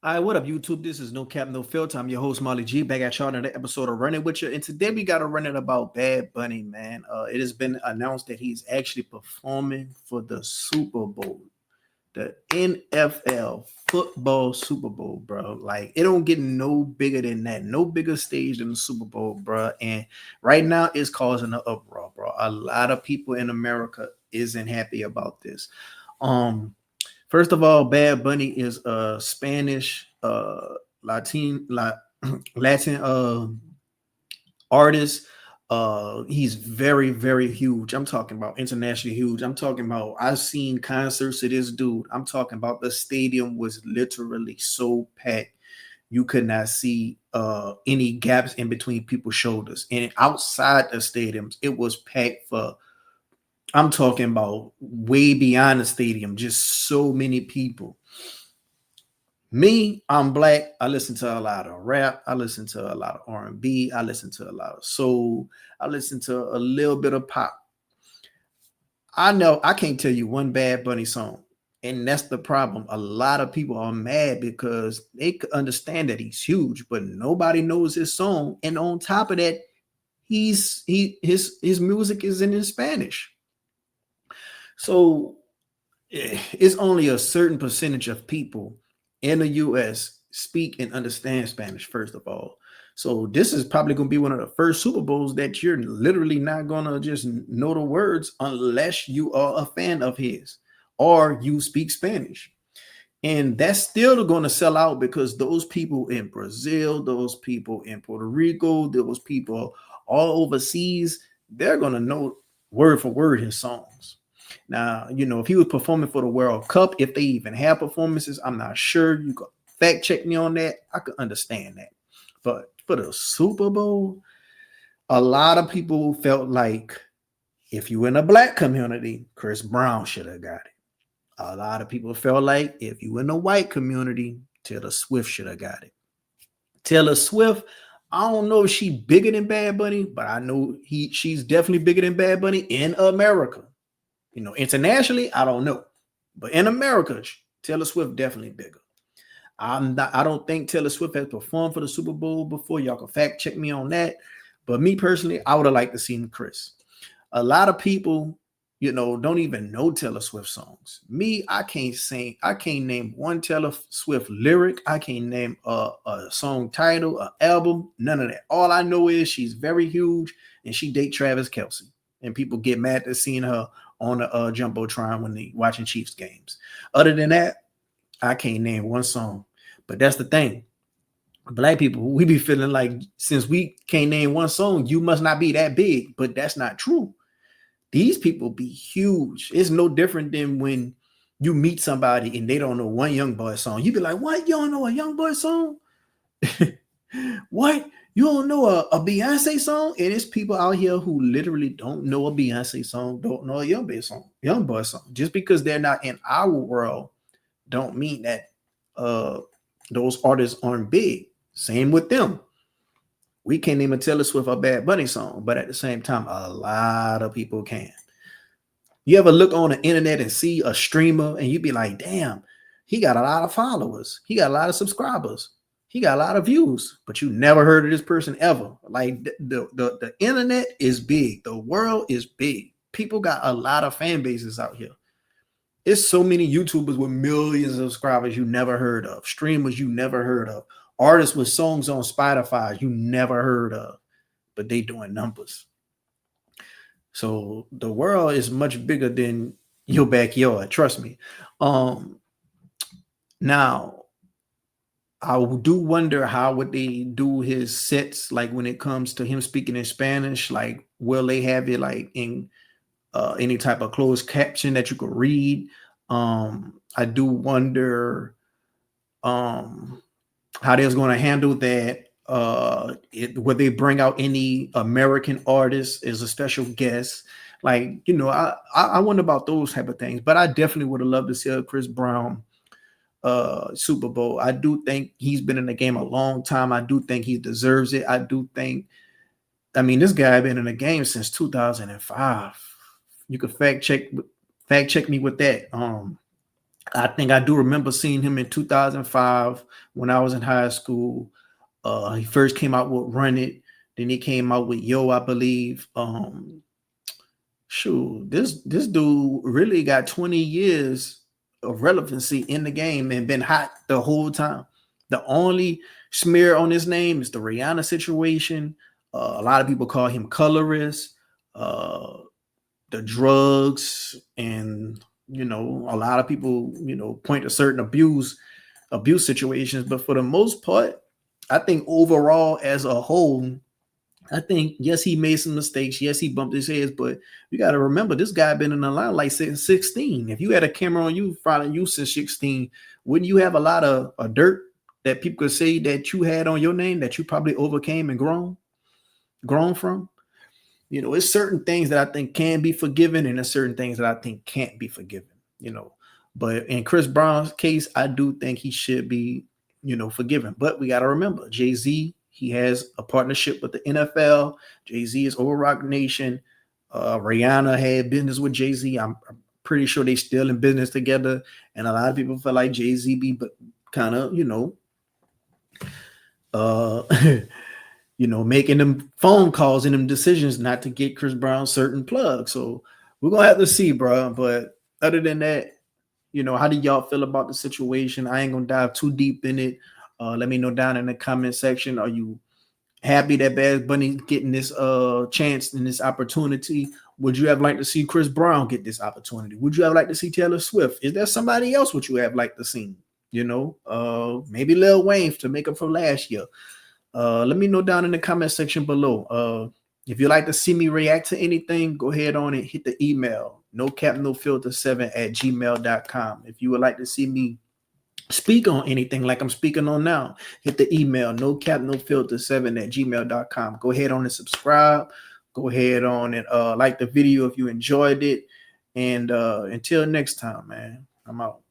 All right, what up, YouTube? This is No Cap, No Filter. I'm your host, Molly G, back at y'all another episode of Running With You. And today we got to run it about Bad Bunny, man. It has been announced that he's actually performing for the Super Bowl, the NFL football Super Bowl, bro. Like, it don't get no bigger than that, no bigger stage than the Super Bowl, bro. And right now, it's causing an uproar, bro. A lot of people in America isn't happy about this. Um, First of all, Bad Bunny is a Spanish Latin artist. He's very, very huge. I'm talking about internationally huge. I'm talking about I've seen concerts of this dude. I'm talking about the stadium was literally so packed you could not see any gaps in between people's shoulders. And outside the stadiums, it was packed for, I'm talking about way beyond the stadium, just so many people. Me, I'm black. I listen to a lot of rap. I listen to a lot of R&B. I listen to a lot of soul. I listen to a little bit of pop. I know I can't tell you one Bad Bunny song. And that's the problem. A lot of people are mad because they could understand that he's huge, but nobody knows his song. And on top of that, his music is in Spanish. So it's only a certain percentage of people in the US speak and understand Spanish, first of all. So this is probably going to be one of the first Super Bowls that you're literally not going to just know the words unless you are a fan of his or you speak Spanish. And that's still going to sell out because those people in Brazil, those people in Puerto Rico, those people all overseas, they're going to know word for word his songs. Now, if he was performing for the World Cup, if they even have performances, I'm not sure. You could fact check me on that. I could understand that. But for the Super Bowl, a lot of people felt like if you in a black community, Chris Brown should have got it. A lot of people felt like if you in the white community, Taylor Swift should have got it. Taylor Swift, I don't know if she bigger than Bad Bunny, but I know she's definitely bigger than Bad Bunny in America. Internationally, I don't know, but in America, Taylor Swift definitely bigger. I don't think Taylor Swift has performed for the Super Bowl before. Y'all can fact check me on that. But me personally, I would have liked to see Chris. A lot of people, don't even know Taylor Swift songs. Me, I can't sing. I can't name one Taylor Swift lyric. I can't name a song title, an album, none of that. All I know is she's very huge and she date Travis Kelce. And people get mad at seeing her on the Jumbotron when they watching Chiefs games. Other than that, I can't name one song. But that's the thing. Black people, we be feeling like since we can't name one song, you must not be that big. But that's not true. These people be huge. It's no different than when you meet somebody and they don't know one Young Boy song. You be like, what? You don't know a Young Boy song? What? You don't know a Beyonce song? And it's people out here who literally don't know a Beyonce song, don't know a Young Boy song. Just because they're not in our world, don't mean that those artists aren't big. Same with them. We can't even Taylor Swift a Bad Bunny song, but at the same time, a lot of people can. You ever look on the internet and see a streamer and you be like, damn, he got a lot of followers. He got a lot of subscribers. He got a lot of views, but you never heard of this person ever. Like the internet is big. The world is big. People got a lot of fan bases out here. It's so many YouTubers with millions of subscribers you never heard of, streamers you never heard of, artists with songs on Spotify you never heard of, but they doing numbers. So the world is much bigger than your backyard. Trust me. Um, Now I do wonder how would they do his sets, like when it comes to him speaking in Spanish. Like, will they have it like in any type of closed caption that you could read? I do wonder um, how they're going to handle that. Would they bring out any American artists as a special guest? Like, I wonder about those type of things. But I definitely would have loved to see a Chris Brown Super Bowl. I do think he's been in the game a long time. I do think he deserves it. I mean, this guy been in the game since 2005. You could fact check me with that. I think I do remember seeing him in 2005 when I was in high school. He first came out with Run It, then he came out with Yo, I believe. Shoot, this dude really got 20 years of relevancy in the game and been hot the whole time. The only smear on his name is the Rihanna situation. A lot of people call him colorist. The drugs, and a lot of people point to certain abuse situations, but for the most part, I think overall as a whole, I think, yes, he made some mistakes. Yes, he bumped his heads, but you got to remember, this guy been in the limelight since 16. If you had a camera on you, following you since 16, wouldn't you have a lot of dirt that people could say that you had on your name that you probably overcame and grown from? It's certain things that I think can be forgiven, and there's certain things that I think can't be forgiven. But in Chris Brown's case, I do think he should be, forgiven. But we got to remember, Jay-Z, he has a partnership with the NFL. Jay-Z is over Rock Nation. Rihanna had business with Jay-Z. I'm pretty sure they still in business together. And a lot of people feel like Jay-Z be kind of, making them phone calls and them decisions not to get Chris Brown certain plugs. So we're going to have to see, bro. But other than that, how do y'all feel about the situation? I ain't going to dive too deep in it. Let me know down in the comment section. Are you happy that Bad Bunny getting this chance and this opportunity? Would you have liked to see Chris Brown get this opportunity? Would you have liked to see Taylor Swift? Is there somebody else would you have liked to see? Maybe Lil Wayne to make up for last year. Let me know down in the comment section below. If you'd like to see me react to anything, go ahead on and hit the email, nocapnofilter7@gmail.com. If you would like to see me speak on anything like I'm speaking on now, hit the email, nocapnofilter7@gmail.com. Go ahead on and subscribe. Go ahead on and like the video if you enjoyed it. And until next time, man, I'm out.